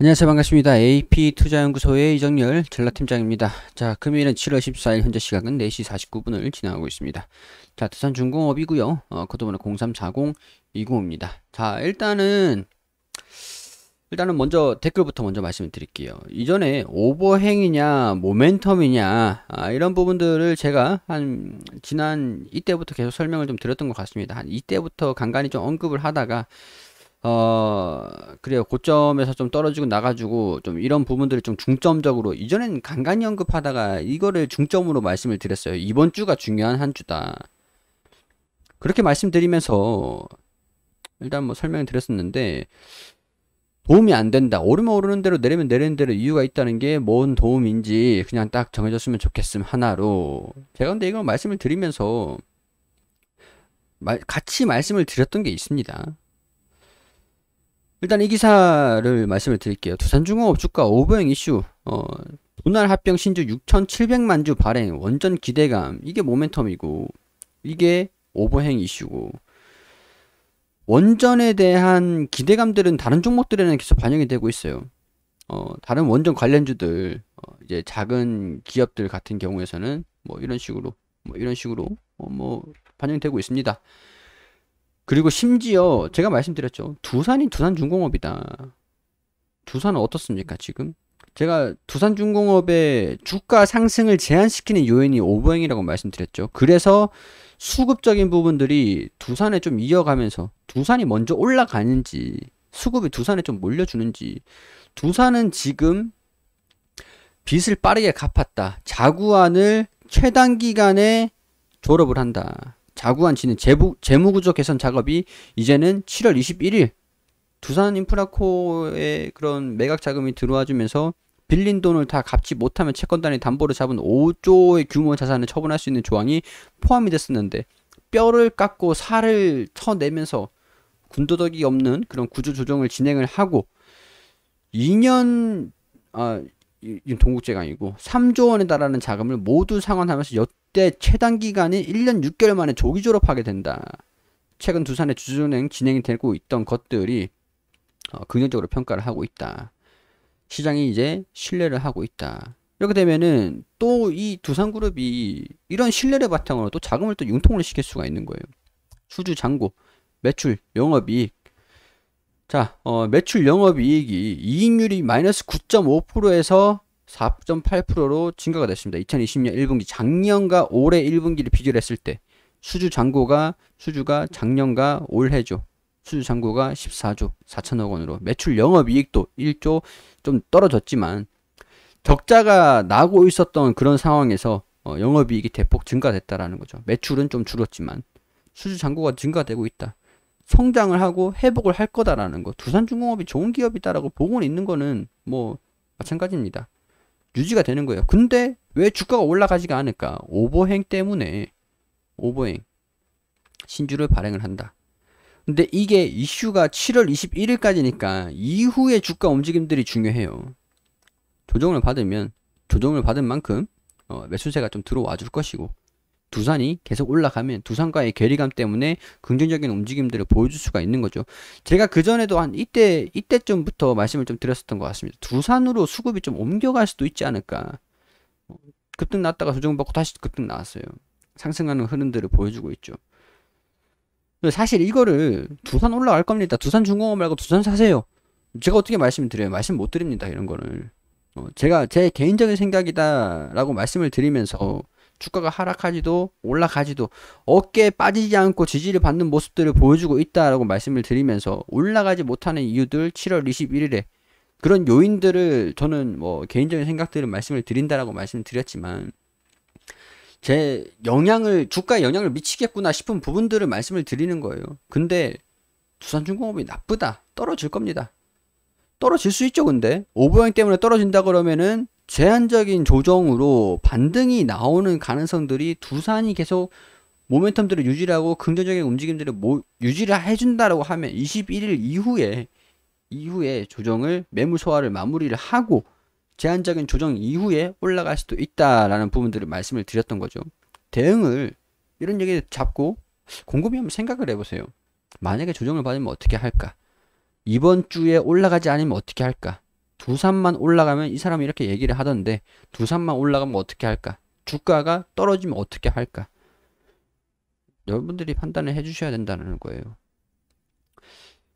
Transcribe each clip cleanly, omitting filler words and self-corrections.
안녕하세요. 반갑습니다. AP투자연구소의 이정열 전략팀장입니다. 자, 금요일은 7월 14일 현재 시각은 4시 49분을 지나가고 있습니다. 자, 두산중공업이고요. 코드번호 0340-205입니다. 자, 일단은 먼저 댓글부터 먼저 말씀을 드릴게요. 이전에 오버행이냐 모멘텀이냐 이런 부분들을 제가 한 지난 이때부터 계속 설명을 좀 드렸던 것 같습니다. 한 이때부터 간간히 좀 언급을 하다가 그래요. 고점에서 좀 떨어지고 나가지고 좀 이런 부분들을 좀 중점적으로 이전엔 간간히 언급하다가 이거를 중점으로 말씀을 드렸어요. 이번 주가 중요한 한 주다. 그렇게 말씀드리면서 일단 뭐 설명을 드렸었는데 도움이 안 된다. 오르면 오르는 대로 내리면 내리는 대로 이유가 있다는 게 뭔 도움인지 그냥 딱 정해졌으면 좋겠음 하나로 제가 근데 이걸 말씀을 드리면서 같이 말씀을 드렸던 게 있습니다. 일단 이 기사를 말씀을 드릴게요. 두산중공업 주가 오버행 이슈, 분할 합병 신주 6,700만 주 발행, 원전 기대감, 이게 모멘텀이고, 이게 오버행 이슈고, 원전에 대한 기대감들은 다른 종목들에는 계속 반영이 되고 있어요. 다른 원전 관련주들, 이제 작은 기업들 같은 경우에서는 뭐 이런 식으로, 뭐 반영되고 있습니다. 그리고 심지어 제가 말씀드렸죠. 두산이 두산중공업이다. 두산은 어떻습니까, 지금? 제가 두산중공업의 주가 상승을 제한시키는 요인이 오버행이라고 말씀드렸죠. 그래서 수급적인 부분들이 두산에 좀 이어가면서 두산이 먼저 올라가는지 수급이 두산에 좀 몰려주는지 두산은 지금 빚을 빠르게 갚았다. 자구안을 최단 기간에 졸업을 한다. 자구안 지는 재무구조 개선 작업이 이제는 7월 21일 두산인프라코의 그런 매각 자금이 들어와 주면서 빌린 돈을 다 갚지 못하면 채권단이 담보로 잡은 5조의 규모 자산을 처분할 수 있는 조항이 포함이 됐었는데 뼈를 깎고 살을 쳐내면서 군더더기 없는 그런 구조 조정을 진행을 하고 2년 이 동국제가 아니고 3조 원에 달하는 자금을 모두 상환하면서 역대 최단 기간인 1년 6개월 만에 조기 졸업하게 된다. 최근 두산의 주주은행 진행이 되고 있던 것들이 긍정적으로 평가를 하고 있다. 시장이 이제 신뢰를 하고 있다. 이렇게 되면은 또 이 두산그룹이 이런 신뢰를 바탕으로 또 자금을 또 융통을 시킬 수가 있는 거예요. 수주 잔고, 매출, 영업이익. 자, 매출 영업이익이 이익률이 마이너스 9.5%에서 4.8%로 증가가 됐습니다. 2020년 1분기 작년과 올해 1분기를 비교했을 때 수주가 작년과 올해죠. 수주 잔고가 14조 4천억 원으로 매출 영업이익도 1조 좀 떨어졌지만 적자가 나고 있었던 그런 상황에서 영업이익이 대폭 증가됐다라는 거죠. 매출은 좀 줄었지만 수주 잔고가 증가되고 있다. 성장을 하고 회복을 할 거다라는 거. 두산중공업이 좋은 기업이다라고 보고는 있는 거는 뭐 마찬가지입니다. 유지가 되는 거예요. 근데 왜 주가가 올라가지가 않을까? 오버행 때문에 오버행 신주를 발행을 한다. 근데 이게 이슈가 7월 21일까지니까 이후의 주가 움직임들이 중요해요. 조정을 받은 만큼 매수세가 좀 들어와 줄 것이고 두산이 계속 올라가면 두산과의 괴리감 때문에 긍정적인 움직임들을 보여줄 수가 있는 거죠. 제가 그전에도 한 이때쯤부터 말씀을 좀 드렸었던 것 같습니다. 두산으로 수급이 좀 옮겨갈 수도 있지 않을까. 급등 났다가 조정받고 다시 급등 나왔어요. 상승하는 흐름들을 보여주고 있죠. 사실 이거를 두산 올라갈 겁니다. 두산중공업 말고 두산 사세요. 제가 어떻게 말씀을 드려요? 말씀 못 드립니다. 이런 거를. 제가 제 개인적인 생각이다라고 말씀을 드리면서 주가가 하락하지도 올라가지도 어깨에 빠지지 않고 지지를 받는 모습들을 보여주고 있다라고 말씀을 드리면서 올라가지 못하는 이유들 7월 21일에 그런 요인들을 저는 뭐 개인적인 생각들을 말씀을 드린다라고 말씀드렸지만 제 주가에 영향을 미치겠구나 싶은 부분들을 말씀을 드리는 거예요. 근데 두산중공업이 나쁘다. 떨어질 겁니다. 떨어질 수 있죠, 근데. 오버행 때문에 떨어진다 그러면은 제한적인 조정으로 반등이 나오는 가능성들이 두산이 계속 모멘텀들을 유지하고 긍정적인 움직임들을 유지를 해준다라고 하면 21일 이후에 조정을 매물 소화를 마무리를 하고 제한적인 조정 이후에 올라갈 수도 있다라는 부분들을 말씀을 드렸던 거죠. 대응을 이런 얘기 잡고 곰곰이 한번 생각을 해보세요. 만약에 조정을 받으면 어떻게 할까? 이번 주에 올라가지 않으면 어떻게 할까? 두산만 올라가면 이 사람이 이렇게 얘기를 하던데 두산만 올라가면 어떻게 할까? 주가가 떨어지면 어떻게 할까? 여러분들이 판단을 해주셔야 된다는 거예요.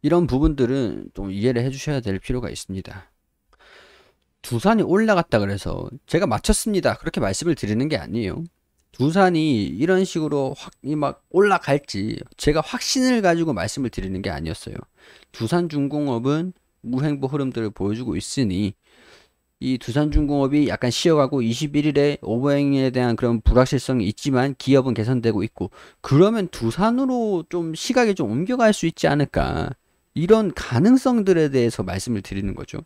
이런 부분들은 좀 이해를 해주셔야 될 필요가 있습니다. 두산이 올라갔다 그래서 제가 맞췄습니다 그렇게 말씀을 드리는 게 아니에요. 두산이 이런 식으로 막 올라갈지 제가 확신을 가지고 말씀을 드리는 게 아니었어요. 두산중공업은 무행보 흐름들을 보여주고 있으니 이 두산중공업이 약간 쉬어가고 21일에 오버행에 대한 그런 불확실성이 있지만 기업은 개선되고 있고 그러면 두산으로 좀 시각이 좀 옮겨갈 수 있지 않을까, 이런 가능성들에 대해서 말씀을 드리는 거죠.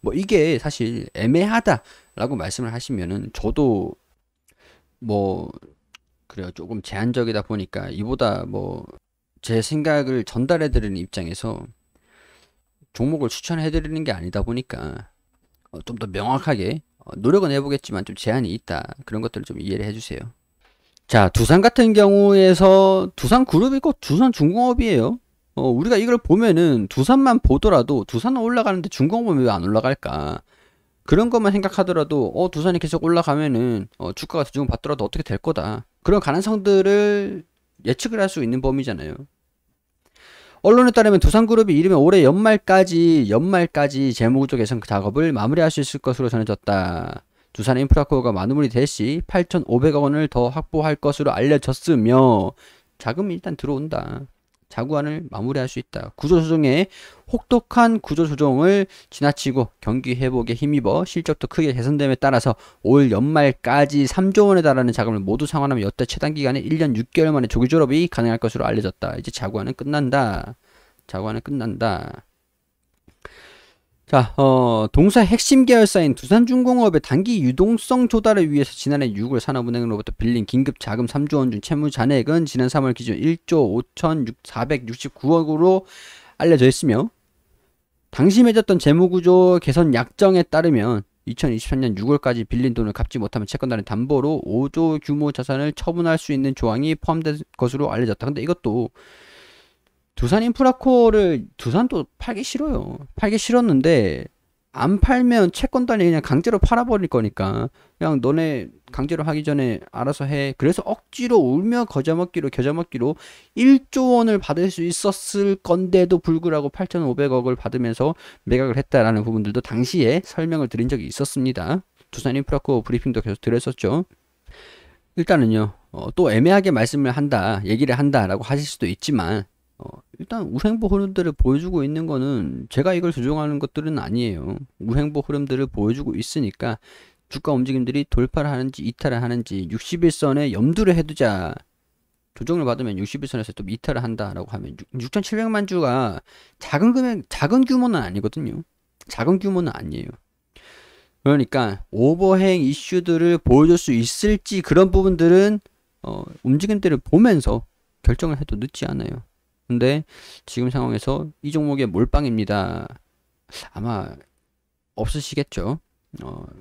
뭐 이게 사실 애매하다라고 말씀을 하시면은 저도 뭐 그래요, 조금 제한적이다 보니까 이보다 뭐 제 생각을 전달해 드리는 입장에서 종목을 추천해 드리는 게 아니다 보니까 좀 더 명확하게 노력은 해보겠지만 좀 제한이 있다, 그런 것들을 좀 이해를 해주세요. 자, 두산 같은 경우에서 두산그룹이고 두산중공업이에요. 우리가 이걸 보면은 두산만 보더라도 두산은 올라가는데 중공업은 왜 안 올라갈까, 그런 것만 생각하더라도 두산이 계속 올라가면은 주가가 조정 받더라도 어떻게 될 거다, 그런 가능성들을 예측을 할 수 있는 범위잖아요. 언론에 따르면 두산그룹이 이르면 올해 연말까지 재무구조 개선 작업을 마무리할 수 있을 것으로 전해졌다. 두산 인프라코어가 마무리 될 시 8,500억 원을 더 확보할 것으로 알려졌으며 자금이 일단 들어온다. 자구안을 마무리할 수 있다. 구조조정에 혹독한 구조조정을 지나치고 경기 회복에 힘입어 실적도 크게 개선됨에 따라서 올 연말까지 3조 원에 달하는 자금을 모두 상환하면 여태 최단 기간에 1년 6개월 만에 조기 졸업이 가능할 것으로 알려졌다. 이제 자구안은 끝난다. 자구안은 끝난다. 자, 동사 핵심 계열사인 두산중공업의 단기 유동성 조달을 위해서 지난해 6월 산업은행으로부터 빌린 긴급 자금 3조 원 중 채무 잔액은 지난 3월 기준 1조 5,469억으로 알려져 있으며 당시 맺었던 재무구조 개선 약정에 따르면 2023년 6월까지 빌린 돈을 갚지 못하면 채권단의 담보로 5조 규모 자산을 처분할 수 있는 조항이 포함된 것으로 알려졌다. 근데 이것도 두산 인프라코어를 두산도 팔기 싫어요. 팔기 싫었는데 안 팔면 채권단이 그냥 강제로 팔아버릴 거니까 그냥 너네 강제로 하기 전에 알아서 해. 그래서 억지로 울며 겨자먹기로 1조 원을 받을 수 있었을 건데도 불구하고 8,500억을 받으면서 매각을 했다라는 부분들도 당시에 설명을 드린 적이 있었습니다. 두산 인프라코어 브리핑도 계속 드렸었죠. 일단은요, 또 애매하게 얘기를 한다라고 하실 수도 있지만 일단 우행보 흐름들을 보여주고 있는 거는 제가 이걸 조정하는 것들은 아니에요. 우행보 흐름들을 보여주고 있으니까 주가 움직임들이 돌파를 하는지 이탈을 하는지 60일선에 염두를 해두자. 조정을 받으면 60일선에서 또 이탈을 한다라고 하면 6,700만 주가 작은 규모는 아니거든요. 작은 규모는 아니에요. 그러니까 오버행 이슈들을 보여줄 수 있을지 그런 부분들은 움직임들을 보면서 결정을 해도 늦지 않아요. 근데 지금 상황에서 이 종목의 몰빵입니다. 아마 없으시겠죠.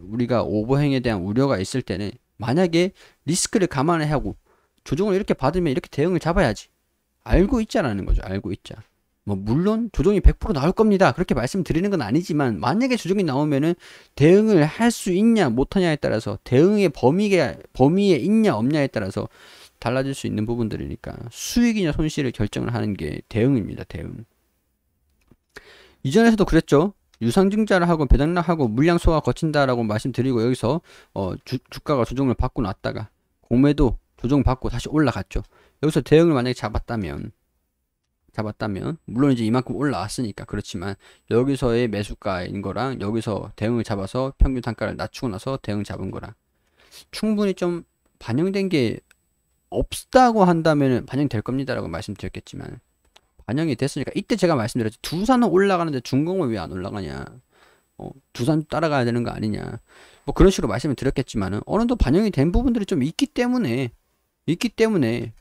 우리가 오버행에 대한 우려가 있을 때는 만약에 리스크를 감안해 하고 조정을 이렇게 받으면 이렇게 대응을 잡아야지. 알고 있자라는 거죠. 알고 있자. 뭐 물론 조정이 100% 나올 겁니다. 그렇게 말씀드리는 건 아니지만 만약에 조정이 나오면은 대응을 할 수 있냐 못하냐에 따라서 대응의 범위에 있냐 없냐에 따라서 달라질 수 있는 부분들이니까 수익이냐 손실을 결정을 하는 게 대응입니다. 대응. 이전에서도 그랬죠. 유상증자를 하고 배당락하고 물량 소화 거친다라고 말씀드리고 여기서 주가가 조정을 받고 났다가 공매도 조정받고 다시 올라갔죠. 여기서 대응을 만약에 잡았다면 물론 이제 이만큼 올라왔으니까 그렇지만 여기서의 매수가인 거랑 여기서 대응을 잡아서 평균 단가를 낮추고 나서 대응 잡은 거랑 충분히 좀 반영된 게 없다고 한다면 반영될 겁니다라고 말씀드렸겠지만 반영이 됐으니까 이때 제가 말씀드렸죠. 두산은 올라가는데 중공은 왜 안 올라가냐, 두산 따라가야 되는 거 아니냐, 뭐 그런 식으로 말씀을 드렸겠지만은 어느 정도 반영이 된 부분들이 좀 있기 때문에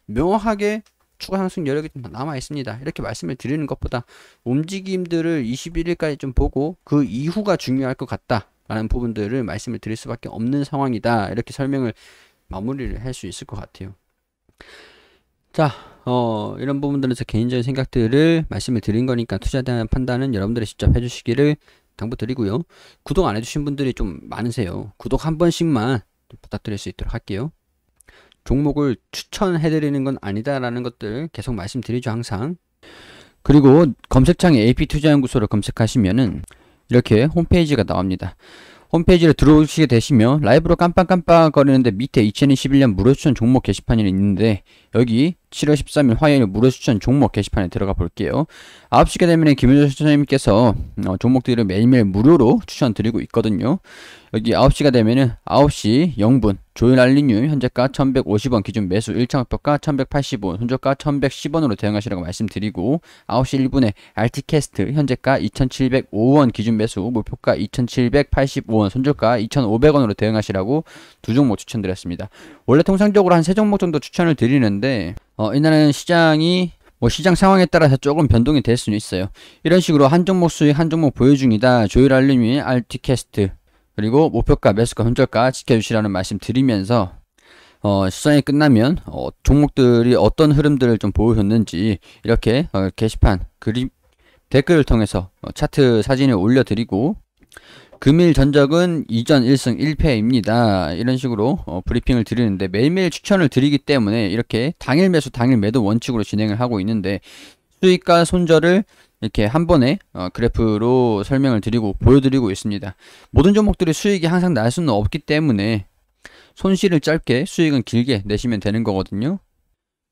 명확하게 추가 상승 여력이 좀 남아 있습니다. 이렇게 말씀을 드리는 것보다 움직임들을 21일까지 좀 보고 그 이후가 중요할 것 같다 라는 부분들을 말씀을 드릴 수밖에 없는 상황이다, 이렇게 설명을 마무리를 할 수 있을 것 같아요. 자, 이런 부분들에서 개인적인 생각들을 말씀을 드린 거니까 투자에 대한 판단은 여러분들이 직접 해주시기를 당부드리고요. 구독 안 해주신 분들이 좀 많으세요. 구독 한 번씩만 부탁드릴 수 있도록 할게요. 종목을 추천해드리는 건 아니다라는 것들 계속 말씀드리죠, 항상. 그리고 검색창에 AP투자연구소를 검색하시면은 이렇게 홈페이지가 나옵니다. 홈페이지를 들어오시게 되시면 라이브로 깜빡깜빡 거리는데 밑에 2021년 무료 추천 종목 게시판이 있는데 여기 7월 13일 화요일 무료 추천 종목 게시판에 들어가 볼게요. 9시가 되면 김효정 선생님께서 종목들을 매일매일 무료로 추천드리고 있거든요. 여기 9시가 되면은 9시 0분 조일 알리뉴 현재가 1150원 기준 매수 1차 목표가 1180원 손절가 1110원으로 대응하시라고 말씀드리고 9시 1분에 RT캐스트 현재가 2705원 기준 매수 목표가 2785원 손절가 2500원으로 대응하시라고 두 종목 추천드렸습니다. 원래 통상적으로 한 세 종목 정도 추천을 드리는데 이날은 시장이 시장 상황에 따라서 조금 변동이 될 수는 있어요. 이런 식으로 한 종목 수익 한 종목 보유 중이다. 조일 알림이 RT캐스트 그리고 목표가 매수가 손절가 지켜주시라는 말씀 드리면서 시장이 끝나면 종목들이 어떤 흐름들을 좀 보여줬는지 이렇게 게시판 그림 댓글을 통해서 차트 사진을 올려드리고 금일 전적은 2전 1승 1패입니다. 이런 식으로 브리핑을 드리는데 매일매일 추천을 드리기 때문에 이렇게 당일 매수 당일 매도 원칙으로 진행을 하고 있는데 수익과 손절을 이렇게 한 번에 그래프로 설명을 드리고 보여드리고 있습니다. 모든 종목들이 수익이 항상 날 수는 없기 때문에 손실을 짧게 수익은 길게 내시면 되는 거거든요.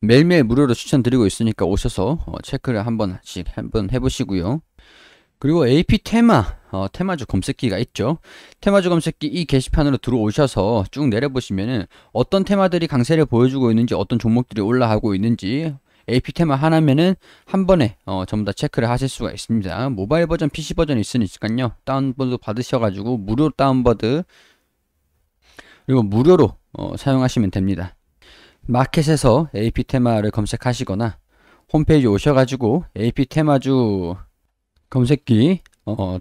매일매일 무료로 추천드리고 있으니까 오셔서 체크를 한번 해보시고요. 그리고 AP 테마주 검색기가 있죠. 테마주 검색기 이 게시판으로 들어오셔서 쭉 내려보시면은 어떤 테마들이 강세를 보여주고 있는지 어떤 종목들이 올라가고 있는지 AP 테마 하나면은 한 번에 전부 다 체크를 하실 수가 있습니다. 모바일 버전, PC 버전 있으니까요. 다운로드 받으셔가지고 무료 다운로드 그리고 무료로 사용하시면 됩니다. 마켓에서 AP 테마를 검색하시거나 홈페이지 오셔가지고 AP 테마주 검색기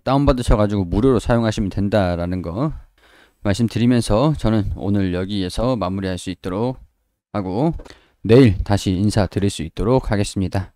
다운받으셔가지고 무료로 사용하시면 된다라는 거 말씀드리면서 저는 오늘 여기에서 마무리할 수 있도록 하고 내일 다시 인사드릴 수 있도록 하겠습니다.